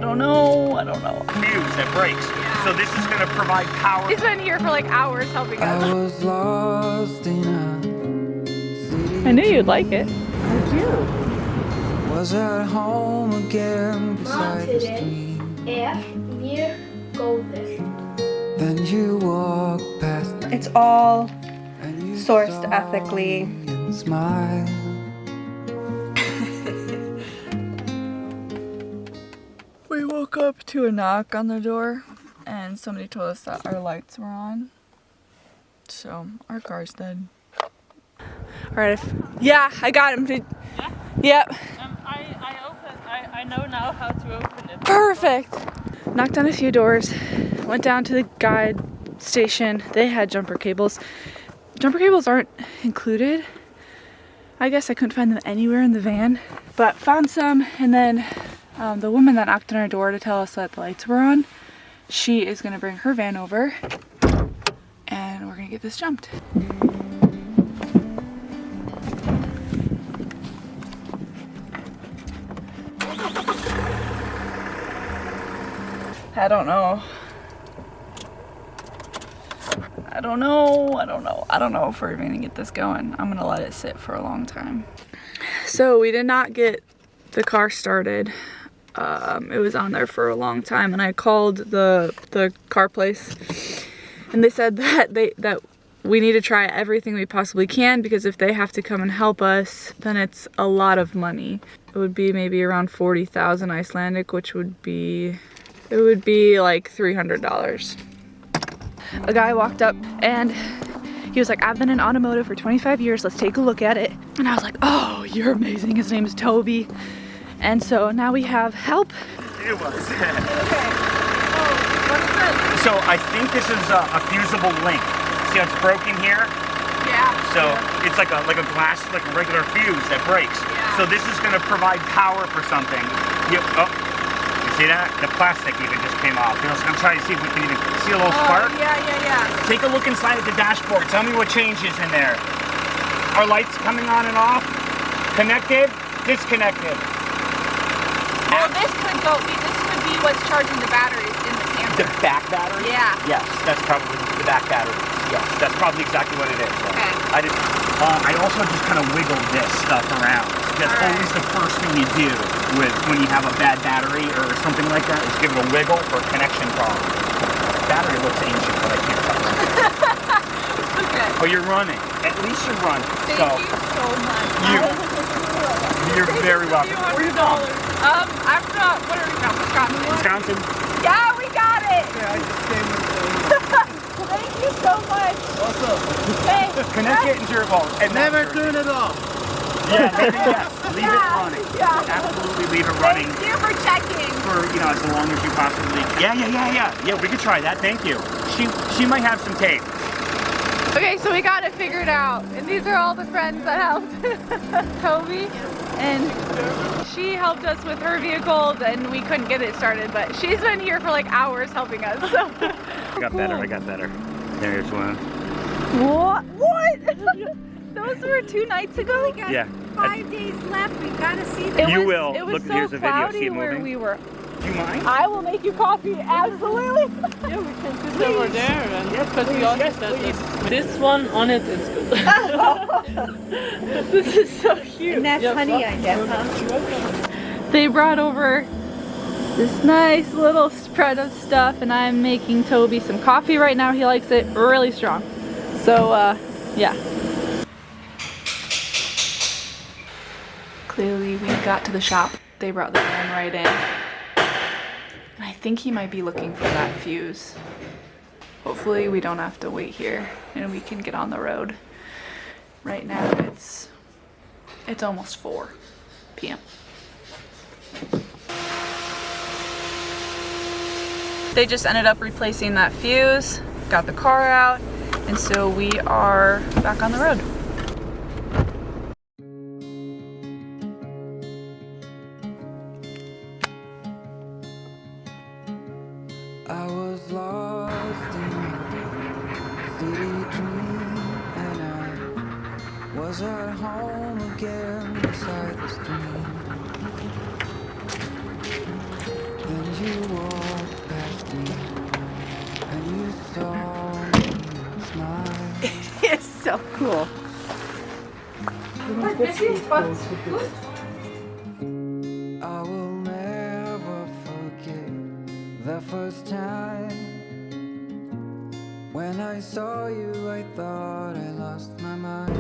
don't know. Fuse that breaks. Yeah. So this is going to provide power. He's been here for like hours helping us. I was lost in a city. I knew you'd like it. I do. Was at home again beside the stream. Wir golden. Then you walk past me It's all and you sourced saw ethically. me and smile. We woke up to a knock on the door and somebody told us that our lights were on. So our car's dead. Alright, yeah, I got him. Yeah? Yep. I know now how to open it. Perfect. Knocked on a few doors, went down to the guide station. They had jumper cables. Jumper cables aren't included. I guess I couldn't find them anywhere in the van, but found some. And then the woman that knocked on our door to tell us that the lights were on, she is gonna bring her van over and we're gonna get this jumped. I don't know. I don't know if we're even gonna get this going. I'm gonna let it sit for a long time. So we did not get the car started. It was on there for a long time, and I called the car place, and they said that we need to try everything we possibly can, because if they have to come and help us, then it's a lot of money. It would be maybe around 40,000 Icelandic, which would be, it would be like $300. A guy walked up and he was like, I've been in automotive for 25 years, let's take a look at it. And I was like, oh, you're amazing. His name is Toby. And so now we have help. It was. Okay. Oh, what is this? So I think this is a fusible link. See how it's broken here? Yeah. So it's like a glass, like a regular fuse that breaks. Yeah. So this is going to provide power for something. You see that? The plastic even just came off. I'm trying to see if we can even see a little spark. Yeah. Take a look inside at the dashboard. Tell me what changes in there. Are lights coming on and off? Connected? Disconnected? Well, this could be what's charging the batteries in the camper. The back battery? Yeah. Yes, that's probably the back battery. Yes, that's probably exactly what it is. Okay. I also just kind of wiggle this stuff around. That's always the first thing you do when you have a bad battery or something like that, is give it a wiggle for a connection problem. The battery looks ancient, but I can't tell. Okay. Oh, you're running. At least you're running. Thank you so much. You're very welcome. Where are you going? I'm from, what are we from? Wisconsin. Wisconsin? Yeah, we got it. Yeah, I just came with Thank you so much. Also, Hey. Connect it into your ball. And never turn it off. Yeah, leave it running. Yeah. Absolutely leave it running. Thank you for checking. For, as long as you possibly can. Yeah, we could try that. Thank you. She might have some tape. Okay, so we got it figured out. And these are all the friends that helped. Toby, and she helped us with her vehicle, and we couldn't get it started, but she's been here for like hours helping us. So. I got better. There's one. What? Those were 2 nights ago? Yeah. 5 days left. We gotta see them. You will. It was Look, so here's the video. cloudy See it where moving? we were. Do you mind? I will make you coffee, absolutely. Yeah, we can sit over there and put the other stuff. This one on it is good. This is so cute. And that's honey, I guess, huh? They brought over this nice little spread of stuff, and I'm making Toby some coffee right now. He likes it really strong. So, yeah. Clearly, we got to the shop. They brought the van right in. And I think he might be looking for that fuse. Hopefully, we don't have to wait here and we can get on the road. Right now, it's almost 4 p.m. They just ended up replacing that fuse, got the car out, and so we are back on the road. I was lost in a city dream, and I was at home again beside the stream. Then you walked past me and you saw me smile. It's so cool. I will never forget the first time when I saw you. I thought I lost my mind.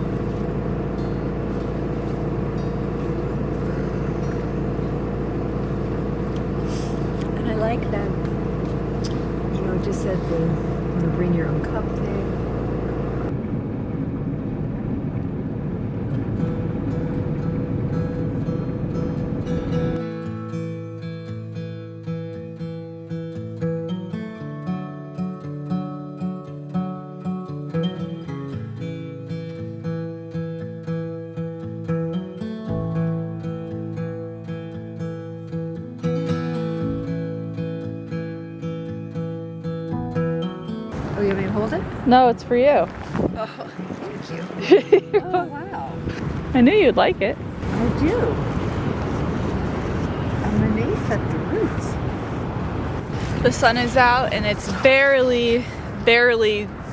And I like that, you know, it just said the bring your own cup thing. Oh, you want me to hold it? No, it's for you. Oh, thank you. Oh, wow. I knew you'd like it. I do. I'm amazed at the roots. The sun is out and it's barely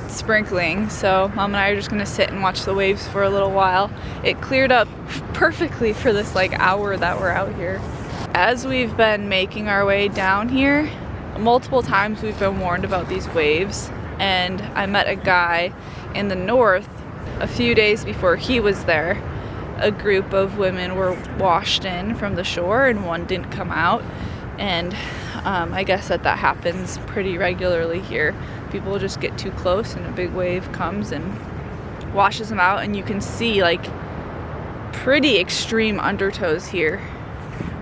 sprinkling, so Mom and I are just gonna sit and watch the waves for a little while. It cleared up perfectly for this like hour that we're out here. As we've been making our way down here, multiple times we've been warned about these waves, and I met a guy in the north a few days before he was there. A group of women were washed in from the shore and one didn't come out, and I guess that happens pretty regularly here. People just get too close and a big wave comes and washes them out, and you can see like pretty extreme undertows here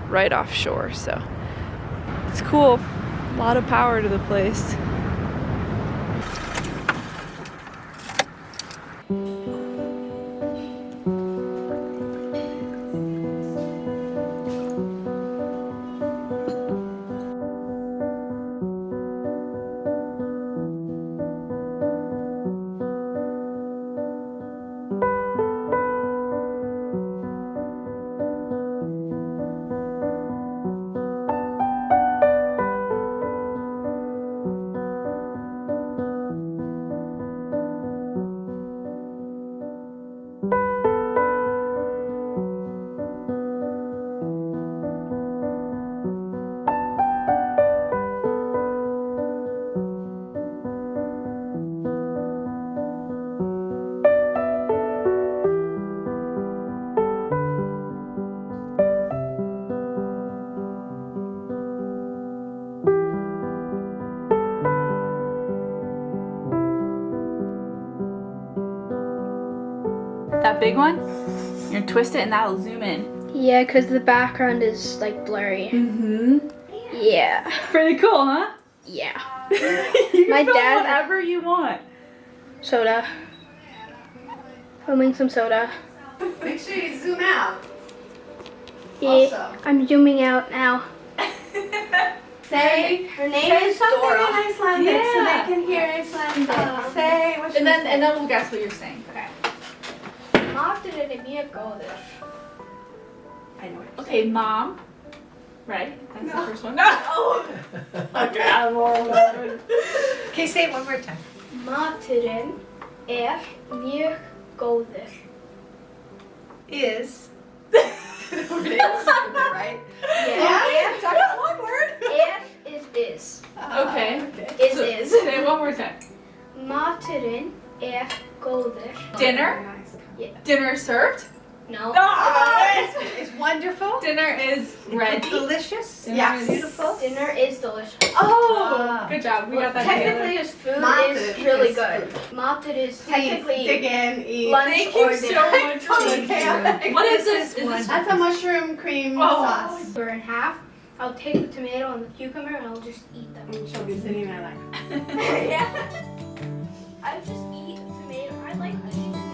right offshore, so it's cool. A lot of power to the place. That big one, you're gonna twist it and that'll zoom in. Yeah, because the background is like blurry. Mm-hmm. Yeah. Pretty cool, huh? Yeah. You My can film dad- whatever you want. Soda. Filming some soda. Make sure you zoom out. Yeah, Also. I'm zooming out now. Say Her name say is something Dora. in Icelandic so Yeah. they can hear Icelandic. Say what you say. And then we'll guess what you're saying. Okay. Máturinn er mjög góður. I know it. Okay, Mom. Right? That's the first one. No! Okay, I'm all Okay, say it one more time. Máturinn er mjög góður. Is. Right? Yeah. Talk about one word. Is. Okay. Is. Say it one more time. Máturinn er góður. Dinner? Yeah. Dinner served? No. It's wonderful. Dinner is ready. Delicious. Dinner Yeah. is- Beautiful. Dinner is delicious. Oh! Good job. We got that together. Technically, his food Matur is really is good. Matur is Dig technically in, eat. lunch Thank or you dinner. so much for Totally chaotic. What is this? This Is this That's a mushroom cream Oh. sauce. We're in half. I'll take the tomato and the cucumber and I'll just eat them. She'll be sitting there like. Yeah. I just eat tomato. I like to eat tomato.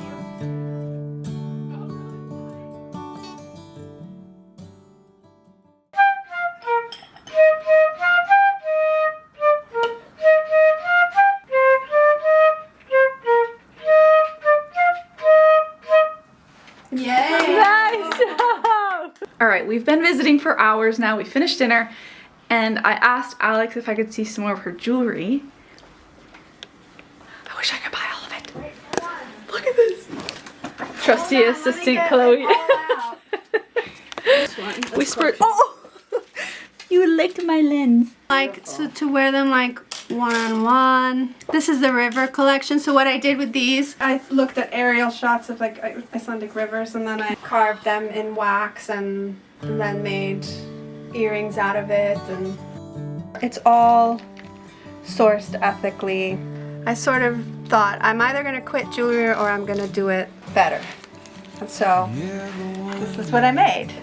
Yay! Nice job! All right, we've been visiting for hours now. We finished dinner And I asked Alex if I could see some more of her jewelry. I wish I could buy all of it. Look at this. Trusty assistant Chloe. Whispered, oh! You licked my lens. Like to wear them like one-on-one. This is the river collection. So what I did with these, I looked at aerial shots of like Icelandic rivers, and then I carved them in wax and then made earrings out of it. And it's all sourced ethically. I sort of thought I'm either gonna quit jewelry or I'm gonna do it better. And so this is what I made.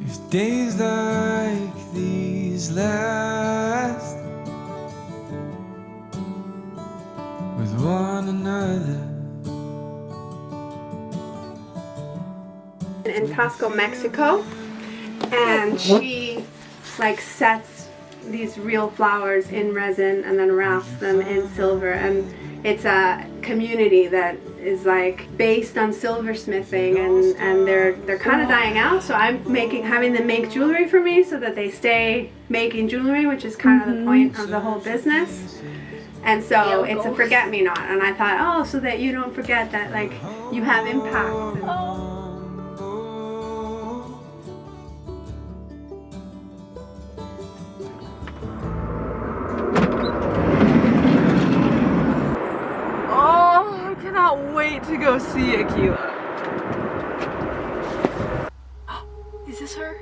If days like these last with one another. In Pasco, Mexico, and she like sets these real flowers in resin and then wraps them in silver, and it's a community that is like based on silversmithing, and they're kind of dying out, so I'm having them make jewelry for me so that they stay making jewelry, which is kind of the point of the whole business. And so it's a forget-me-not, and I thought, oh, so that you don't forget that like you have impact. Wait to go see Akela. Is this her?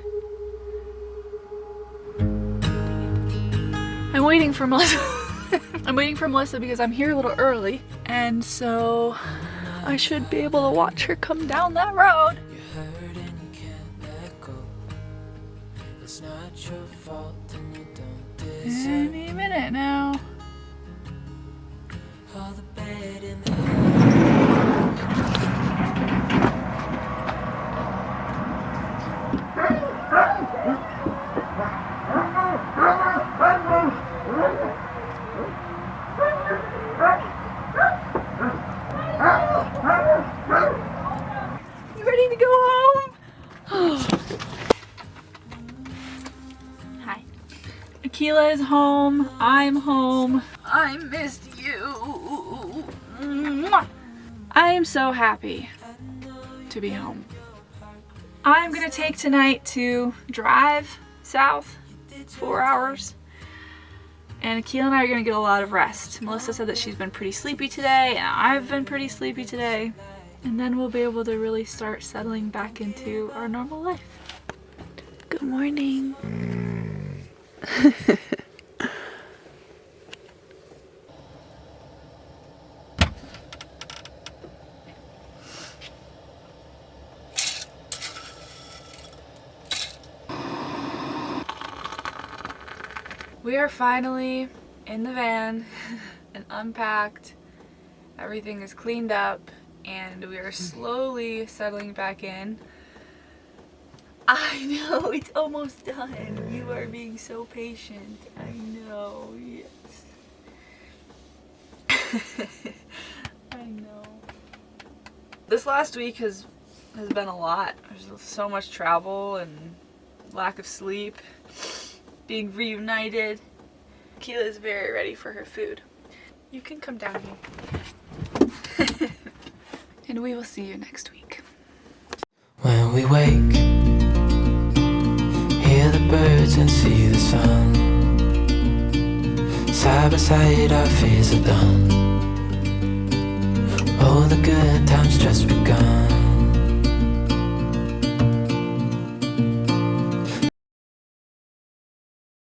I'm waiting for Melissa. I'm waiting for Melissa because I'm here a little early, and so I should be able to watch her come down that road. Any minute now. You ready to go home? Hi. Akela is home. I'm home. I missed you. Mwah. I am so happy to be home. I'm gonna take tonight to drive south 4 hours, and Akela and I are gonna get a lot of rest. Melissa said that she's been pretty sleepy today, and I've been pretty sleepy today, and then we'll be able to really start settling back into our normal life. Good morning. We are finally in the van and unpacked. Everything is cleaned up and we are slowly settling back in. I know, it's almost done. You are being so patient. I know, yes. I know. This last week has been a lot. There's so much travel and lack of sleep. Being reunited. Akela is very ready for her food. You can come down here. And we will see you next week. When we wake, hear the birds and see the sun. Side by side our fears are done. Oh, the good times just begun.